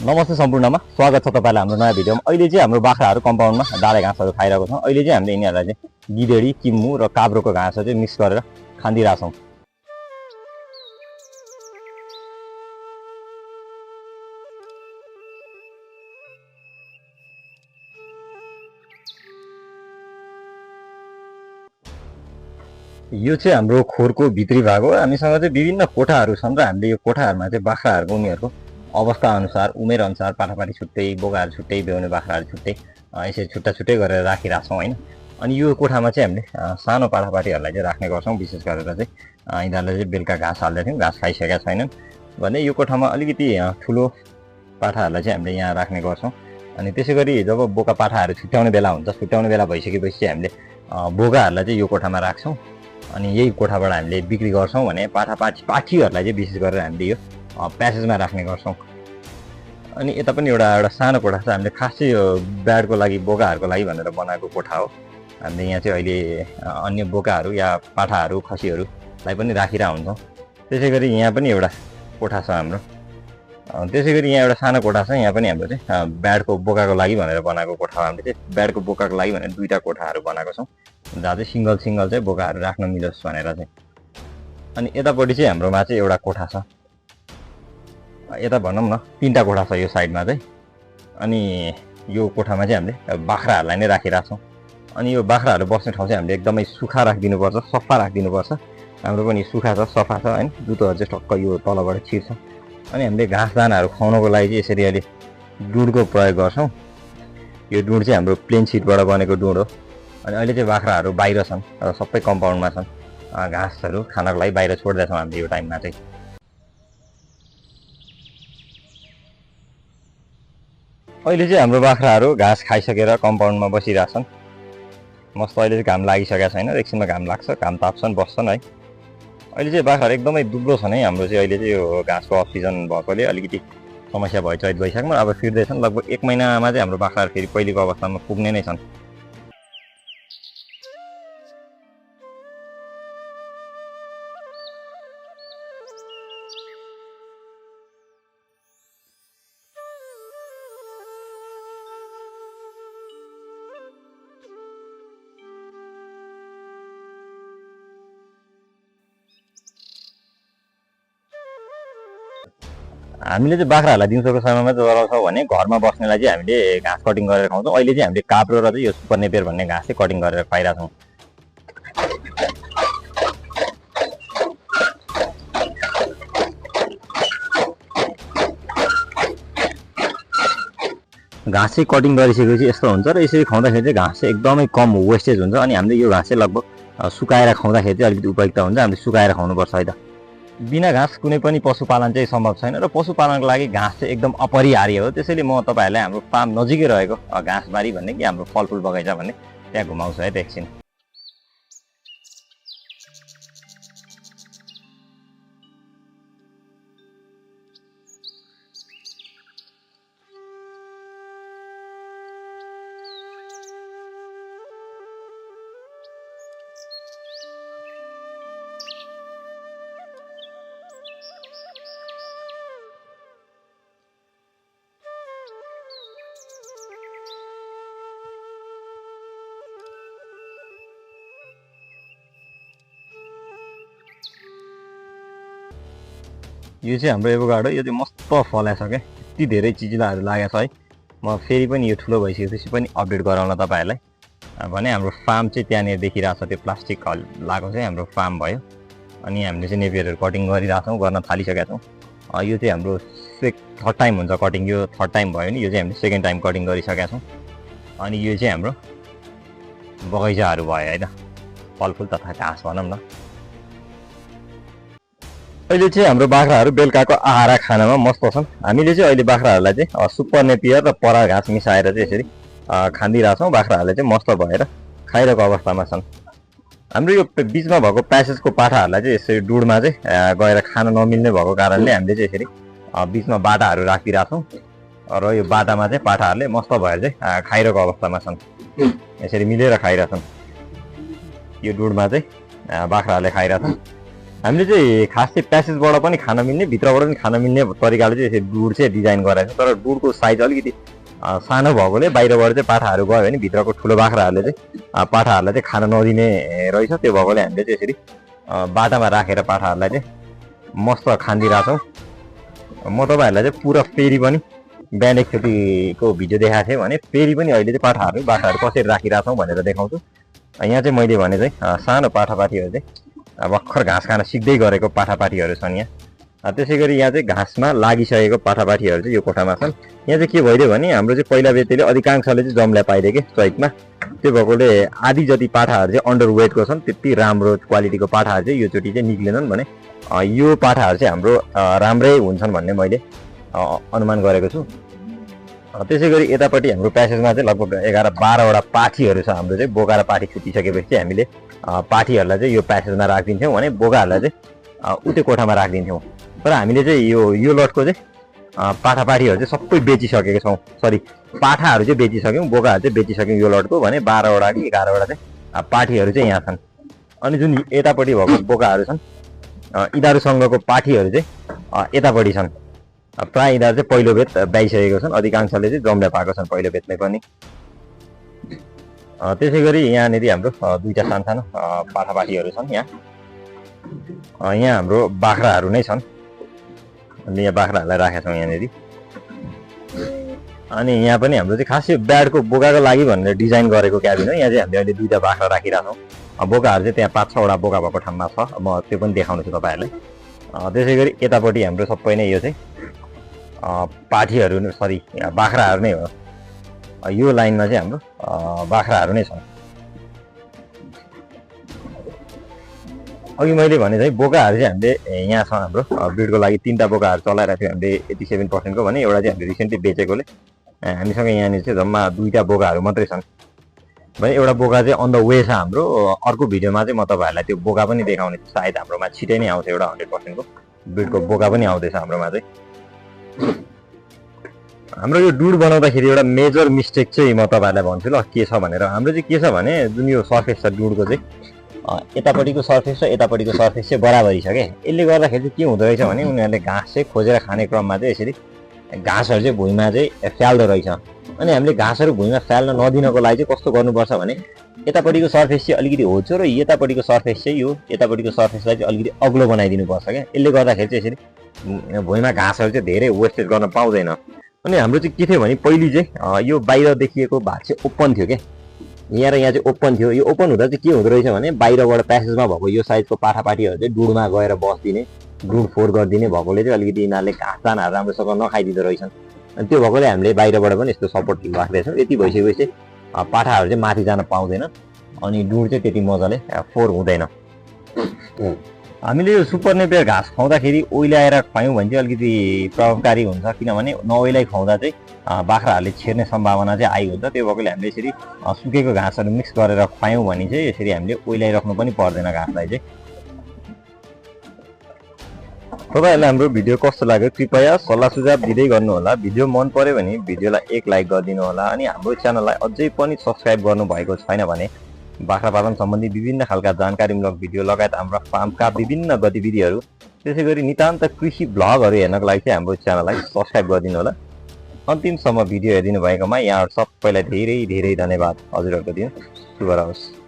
नमस्ते सम्पूर्णमा स्वागत छ तपाईँलाई हाम्रो नयाँ भिडियोमा। अहिले चाहिँ हाम्रो बाख्राहरू कम्पाउन्डमा डाले घाँसहरू खाइरहेको छौँ। अहिले चाहिँ हामीले यिनीहरूलाई चाहिँ गिडेडी, किम्मु र काब्रोको घाँसहरू चाहिँ मिक्स गरेर खाँदिरहेछौँ। यो चाहिँ हाम्रो खोरको भित्री भाग हो। हामीसँग चाहिँ विभिन्न कोठाहरू छन् र हामीले यो कोठाहरूमा चाहिँ बाख्राहरूको उनीहरूको अवस्था अनुसार, उमेर अनुसार पाठापाठी छुट्टै, बोकाहरू छुट्टै, ब्याउने बाख्राहरू छुट्टै यसरी छुट्टा छुट्टै गरेर राखिरहेको छौँ होइन। अनि यो कोठामा चाहिँ हामीले सानो पाठापाठीहरूलाई चाहिँ राख्ने गर्छौँ। विशेष गरेर चाहिँ यिनीहरूलाई चाहिँ बेलुका घाँस हाल्दै थियौँ, घाँस खाइसकेका छैनन् भने यो कोठामा अलिकति ठुलो पाठाहरूलाई चाहिँ हामीले यहाँ राख्ने गर्छौँ। अनि त्यसै गरी जब बोका पाठाहरू छुट्याउने बेला हुन्छ, छुट्याउने बेला भइसकेपछि चाहिँ हामीले बोकाहरूलाई चाहिँ यो कोठामा राख्छौँ। अनि यही कोठाबाट हामीले बिक्री गर्छौँ भने पाठीहरूलाई चाहिँ विशेष गरेर हामीले यो प्यासेजमा राख्ने गर्छौँ। अनि यता पनि एउटा सानो कोठा छ। हामीले खासै यो ब्याडको लागि, बोकाहरूको लागि भनेर बनाएको कोठा हो। हामीले यहाँ चाहिँ अहिले अन्य बोकाहरू या पाठाहरू, खसीहरूलाई पनि राखिरहेको हुन्छौँ। त्यसै गरी यहाँ पनि एउटा कोठा छ हाम्रो। त्यसै गरी यहाँ एउटा सानो कोठा छ। यहाँ पनि हाम्रो चाहिँ ब्याडको, बोकाको लागि भनेर बनाएको कोठा हो। हामीले चाहिँ ब्याडको, बोकाको लागि भनेर दुईवटा कोठाहरू बनाएको छौँ, जहाँ चाहिँ सिङ्गल चाहिँ बोकाहरू राख्न मिलोस् भनेर चाहिँ। अनि यतापट्टि चाहिँ हाम्रोमा चाहिँ एउटा कोठा छ। यता भनौँ न तीनवटा कोठा छ यो साइडमा चाहिँ। अनि यो कोठामा चाहिँ हामीले बाख्राहरूलाई नै राखिरहेको छौँ। अनि यो बाख्राहरू बस्ने ठाउँ चाहिँ हामीले एकदमै सुक्खा राखिदिनुपर्छ, सफा राखिदिनुपर्छ। हाम्रो पनि सुक्खा छ, सफा छ होइन। दुधहरू चाहिँ टक्क यो तलबाट छिर्छ। अनि हामीले घाँस दानाहरू खुवाउनको लागि चाहिँ यसरी अहिले डुँडको प्रयोग गर्छौँ। यो डुँड चाहिँ हाम्रो प्लेन सिटबाट बनेको डुँड हो। अनि अहिले चाहिँ बाख्राहरू बाहिर छन् र सबै कम्पाउन्डमा छन्। घाँसहरू खानको लागि बाहिर छोड्दैछौँ हामीले यो टाइममा चाहिँ। अहिले चाहिँ हाम्रो बाख्राहरू घाँस खाइसकेर कम्पाउन्डमा बसिरहेछन्। मस्त अहिले चाहिँ घाम लागिसकेको छैन, एकछिनमा घाम लाग्छ, घाम ताप्छन्, बस्छन् है। अहिले चाहिँ बाख्राहरू एकदमै दुब्लो छन् है। हाम्रो चाहिँ अहिले चाहिँ यो घाँसको अफ सिजन भएकोले अलिकति समस्या भयो चैत वैशाखमा। अब फिर्दैछन्। लगभग 1 महिनामा चाहिँ हाम्रो बाख्राहरू फेरि पहिलेको अवस्थामा पुग्ने नै छन्। हामीले चाहिँ बाख्राहरूलाई दिउँसोको समयमा चलाउँछौँ भने घरमा बस्नेलाई चाहिँ हामीले घाँस कटिङ गरेर खुवाउँछौँ। अहिले चाहिँ हामीले काब्रो र चाहिँ यो सुपर नेपियर भन्ने घाँस चाहिँ कटिङ गरेर खुवाइरहेछौँ। घाँस चाहिँ कटिङ गरिसकेपछि यस्तो हुन्छ र यसरी खुवाउँदाखेरि चाहिँ घाँस चाहिँ एकदमै कम वेस्टेज हुन्छ। अनि हामीले यो घाँस चाहिँ लगभग सुकाएर खुवाउँदाखेरि चाहिँ अलिकति उपयुक्त हुन्छ। हामीले सुकाएर खुवाउनुपर्छ है त। बिना घाँस कुनै पनि पशुपालन चाहिँ सम्भव छैन र पशुपालनको लागि घाँस चाहिँ एकदम अपरिहार्य हो। त्यसैले म तपाईँहरूलाई हाम्रो फार्म नजिकै रहेको घाँसबारी भन्ने कि हाम्रो फलफुल बगैँचा भन्ने त्यहाँ घुमाउँछु है त एकछिन। यो चाहिँ हाम्रो एभोकाडो, यो चाहिँ मस्त फलेको छ क्या। यति धेरै चिजिलाहरू लागेको छ है। म फेरि पनि यो ठुलो भइसकेपछि पनि अपडेट गराउन तपाईँहरूलाई भने हाम्रो फार्म चाहिँ त्यहाँनिर देखिरहेको छ। त्यो प्लास्टिक लगाएको चाहिँ हाम्रो फार्म भयो। अनि हामीले चाहिँ नेपियरहरू कटिङ गरिरहेछौँ, गर्न थालिसकेका छौँ। यो चाहिँ हाम्रो थर्ड टाइम हुन्छ कटिङ। यो थर्ड टाइम भयो नि, यो चाहिँ हामीले सेकेन्ड टाइम कटिङ गरिसकेका छौँ। अनि यो चाहिँ हाम्रो बगैँचाहरू भयो होइन, फलफुल तथा घाँस भनौँ न। अहिले चाहिँ हाम्रो बाख्राहरू बेलुकाको आहारा खानामा मस्त छन्। हामीले चाहिँ अहिले बाख्राहरूलाई चाहिँ सुपर नेपियर र पराल घाँस मिसाएर चाहिँ यसरी खाँदिरहेछौँ। बाख्राहरूले चाहिँ मस्त भएर खाइरहेको अवस्थामा छन्। हाम्रो यो बिचमा भएको प्यासेजको पाठाहरूलाई चाहिँ यसरी डुडमा चाहिँ गएर खान नमिल्ने भएको कारणले हामीले चाहिँ यसरी बिचमा बाटाहरू राखिदिरहेछौँ र यो बाटामा चाहिँ पाठाहरूले मस्त भएर चाहिँ खाइरहेको अवस्थामा छन्। यसरी मिलेर खाइरहेछन्। यो डुडमा चाहिँ बाख्राहरूले खाइरहेछन्। हामीले चाहिँ खास चाहिँ प्यासेजबाट पनि खान मिल्ने भित्रबाट पनि खान मिल्ने तरिकाले चाहिँ यसरी डुड चाहिँ डिजाइन गरेको छ। तर डुडको साइज अलिकति सानो भएकोले बाहिरबाट चाहिँ पाठाहरू गयो भने भित्रको ठुलो बाख्राहरूले चाहिँ पाठाहरूलाई चाहिँ खान नदिने रहेछ। त्यो भएकोले हामीले चाहिँ यसरी बाटामा राखेर पाठाहरूलाई चाहिँ मस्त खानिदिरहेछौँ। म तपाईँहरूलाई चाहिँ पुरा फेरि पनि बिहान एकचोटिको भिडियो देखाएको थिएँ भने फेरि पनि अहिले चाहिँ बाख्राहरू कसरी राखिरहेछौँ भनेर देखाउँछु। यहाँ चाहिँ मैले भने चाहिँ सानो पाठापाठीहरू चाहिँ भर्खर घाँस खान सिक्दै गरेको पाठापाठीहरू छन् यहाँ। त्यसै गरी यहाँ चाहिँ घाँसमा लागिसकेको पाठापाठीहरू चाहिँ यो कोठामा छन्। यहाँ चाहिँ के भइदियो भने हाम्रो चाहिँ पहिला बेतेले अधिकांशले चाहिँ जम्ल्या पाइदियो कि चैकमा। त्यो भएकोले आधी जति पाठाहरू चाहिँ अन्डर वेटको छन्। त्यति राम्रो क्वालिटीको पाठाहरू चाहिँ योचोटि चाहिँ निक्लेनन् भने यो पाठाहरू चाहिँ हाम्रो राम्रै हुन्छन् भन्ने मैले अनुमान गरेको छु। त्यसै गरी यतापट्टि हाम्रो प्यासेजमा चाहिँ लगभग 11-12वटा पाठीहरू छ। हाम्रो चाहिँ बोका र पाठी छुटिसकेपछि चाहिँ हामीले पाठीहरूलाई चाहिँ यो प्यासेजमा राखिदिन्थ्यौँ भने बोकाहरूलाई चाहिँ उतै कोठामा राखिदिन्थ्यौँ। तर हामीले चाहिँ यो लटको चाहिँ पाठापाठीहरू चाहिँ सबै बेचिसकेको छौँ। सरी, पाठाहरू चाहिँ बेचिसक्यौँ, बोकाहरू चाहिँ बेचिसक्यौँ। यो लटको भने 12वटा कि 11वटा चाहिँ पाठीहरू चाहिँ यहाँ छन्। अनि जुन यतापट्टि भएको बोकाहरू छन् यिनीहरूसँगको पाठीहरू चाहिँ यतापट्टि छन्। प्रायः यिनीहरू चाहिँ पहिलो बेत ब्याइसकेको छन्। अधिकांशले चाहिँ जम्ल्या पाएको छन् पहिलो बेतमै पनि। त्यसै गरी यहाँनिर हाम्रो दुईवटा सानसानो पाठापाठीहरू छन्। यहाँ हाम्रो बाख्राहरू नै छन्। अनि यहाँ बाख्राहरूलाई राखेका छौँ यहाँनिर। अनि यहाँ पनि हाम्रो चाहिँ खास यो ब्याडको बोकाको लागि भनेर डिजाइन गरेको क्याबिन हो। यहाँ चाहिँ हामीले अहिले दुईवटा बाख्रा राखिरहेको छौँ। बोकाहरू चाहिँ त्यहाँ 5-6वटा बोका भएको ठाउँमा छ। म त्यो पनि देखाउनु छु तपाईँहरूलाई। त्यसै गरी यतापट्टि हाम्रो सबै नै यो चाहिँ पाठीहरू सरी बाख्राहरू नै हो। यो लाइनमा चाहिँ हाम्रो बाख्राहरू नै छन्। अघि मैले भने चाहिँ बोकाहरू चाहिँ हामीले यहाँ छ। हाम्रो ब्रिडको लागि 3टा बोकाहरू चलाइरहेको थियो हामीले 87%को भने एउटा चाहिँ हामीले रिसेन्टली बेचेकोले हामीसँग यहाँनिर चाहिँ जम्मा 2टा बोकाहरू मात्रै छन्। भने एउटा बोका चाहिँ अन द वे छ हाम्रो। अर्को भिडियोमा चाहिँ म तपाईँहरूलाई त्यो बोका पनि देखाउने छु। सायद हाम्रोमा छिटै नै आउँछ एउटा 100%को ब्रिडको बोका पनि आउँदैछ हाम्रोमा चाहिँ। हाम्रो यो डुड बनाउँदाखेरि एउटा मेजर मिस्टेक चाहिँ म तपाईँहरूलाई भन्छु ल के छ भनेर। हाम्रो चाहिँ के छ भने जुन यो सर्फेस छ डुडको चाहिँ यतापट्टिको सर्फेस र यतापट्टिको सर्फेस चाहिँ बराबरी छ क्या। यसले गर्दाखेरि चाहिँ के हुँदो रहेछ भने उनीहरूले घाँस चाहिँ खोजेर खाने क्रममा चाहिँ यसरी घाँसहरू चाहिँ भुइँमा चाहिँ फ्याल्दो रहेछ। अनि हामीले घाँसहरू भुइँमा फ्याल्न नदिनको लागि चाहिँ कस्तो गर्नुपर्छ भने यतापट्टिको सर्फेस चाहिँ अलिकति होचो र यतापट्टिको सर्फेस चाहिँ यो यतापट्टिको सर्फेसलाई चाहिँ अलिकति अग्लो बनाइदिनुपर्छ क्या। यसले गर्दाखेरि चाहिँ यसरी भुइँमा घाँसहरू चाहिँ धेरै वेस्टेज गर्न पाउँदैन। अनि हाम्रो चाहिँ के थियो भने पहिले चाहिँ यो बाहिर देखिएको भाग चाहिँ ओपन थियो क्या। यहाँ र यहाँ चाहिँ ओपन थियो। यो ओपन हुँदा चाहिँ के हुँदो रहेछ भने बाहिरबाट प्यासेजमा भएको यो साइजको पाठापाठीहरू चाहिँ डुडमा गएर बसिदिने, डुड फोर गरिदिने भएकोले चाहिँ अलिकति यिनीहरूले घाँस दानाहरू राम्रोसँग नखाइदिँदो रहेछन्। अनि त्यो भएकोले हामीले बाहिरबाट पनि यस्तो सपोर्ट राख्दैछौँ। यति भइसकेपछि पाठाहरू चाहिँ माथि जान पाउँदैन अनि डुड चाहिँ त्यति मजाले फोर हुँदैन। हामीले यो सुपर नेपियर घाँस खुवाउँदाखेरि ओइलाएर खुवायौँ भने चाहिँ अलिकति प्रभावकारी हुन्छ। किनभने नओइलाई खुवाउँदा चाहिँ बाख्राहरूले छेर्ने सम्भावना चाहिँ आइ हुन्छ। त्यो भएकोले हामीले यसरी सुकेको घाँसहरू मिक्स गरेर खुवायौँ भने चाहिँ यसरी हामीले ओइलाइराख्नु पनि पर्दैन घाँसलाई चाहिँ। तपाईँहरूलाई हाम्रो भिडियो कस्तो लाग्यो कृपया सल्लाह सुझाव दिँदै गर्नुहोला। भिडियो मन पर्यो भने भिडियोलाई एक लाइक गरिदिनु होला। अनि हाम्रो च्यानललाई अझै पनि सब्सक्राइब गर्नुभएको छैन भने बाख्रा पालन सम्बन्धी विभिन्न खालका जानकारीमूलक भिडियो लगायत हाम्रो फार्मका विभिन्न गतिविधिहरू त्यसै गरी नितान्त कृषि भ्लगहरू हेर्नको लागि चाहिँ हाम्रो च्यानललाई सब्सक्राइब गरिदिनु होला। अन्तिमसम्म भिडियो हेरिदिनु भएकोमा यहाँहरू सबैलाई धेरै धेरै धन्यवाद। हजुरहरूको दिन शुभ रहोस्।